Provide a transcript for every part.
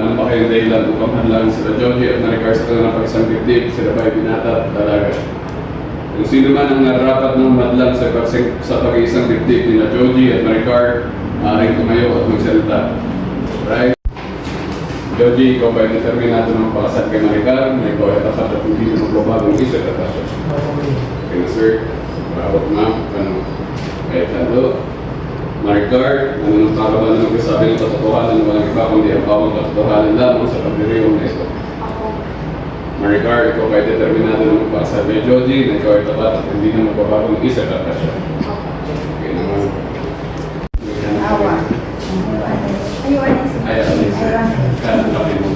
Ano ba kayong dahilan upang hadlangan sila Joji at Maricar sa kanilang pagsang dibdib, sila ba'y binata at dalaga? Kung sino man ang narapat ng madlang sa pag-iisang dibdib nila Joji at Maricar, maaaring tumayo at magsalita. Right? Joji, ikaw ba'y determinado ng pakasal kay Maricar na ikaw ay tapat at hindi na magbabagong isip at tasya? Okay na sir. Bravo ma'am. Ano? Kahit ano? Maricar, ano nang kakabalan ng magsasabi ng katotohanan na walang iba kundi ang bawang katotohanan lamang sa pagdiriwang na ito. Maricar, ikaw ay determinado na magpakasal kay Joji na ikaw ay tapat at hindi na magbabagong isip at tasya. Okay naman. Awa. Ayaw, sir. Kaya laki mo.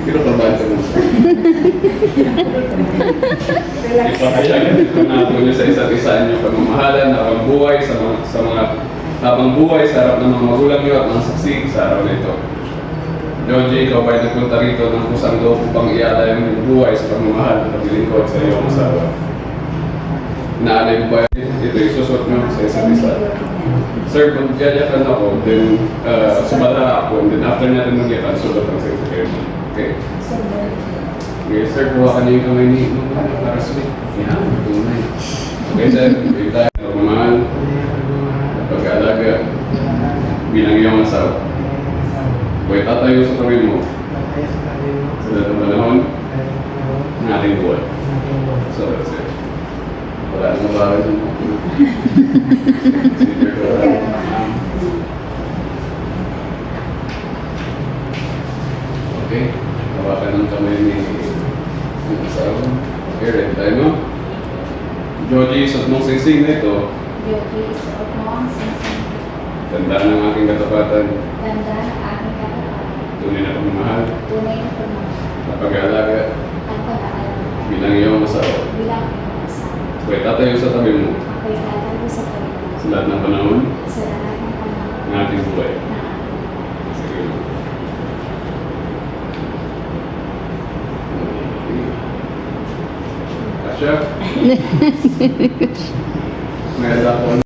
Pero kabasa mo sa ipahayag ko natin nyo sa isa't isa inyong pagmamahalan na habang buhay habang buhay sa harap ng mga magulang nyo at mga saksi sa araw na ito. Joji, ikaw ba'y nagpunta rito ng kusang loob upang ialay ang iyong buhay sa pagmamahal at paglilingkod sa iyong asawa? Inaalay mo ba ito isusot nyo sa isa't isa? Sir, magyayakan ako, then sumala ako, and then after natin magyakan, sulat ang secretary. Okay. Okay, sir, kuha ka na yung kamay ni para sa yan, tunay. Okay, sir, okay tayo. Pagmamahal, pag-aalaga, bilang iyong asawa. Okay, tatayo sa tabi mo. Sa datang panahon, ng ating buhay. So, that's it. Wala nang mabaral sa mga. Consider ko. Okay, hawakan ng kamay ni asawa. Okay, ready tayo mo? Joji, isot mong sising na ito. Joji, isuot mo ang sisig. Tandaan ng aking katapatan. Tanda ng aking katapatan. Tunay na pagmamahal. Tunay na pagmamahal. At pag-aalaga. At pag-aaral. Bilang iyong asawa. Bilang iyong asawa. Okay, tatayo sa tabi mo. Ako'y tatago sa tabi. Sa lahat ng panahon. Sa lahat ng panahon. Ng ating buhay. Na Sige. Kasya? Meron ako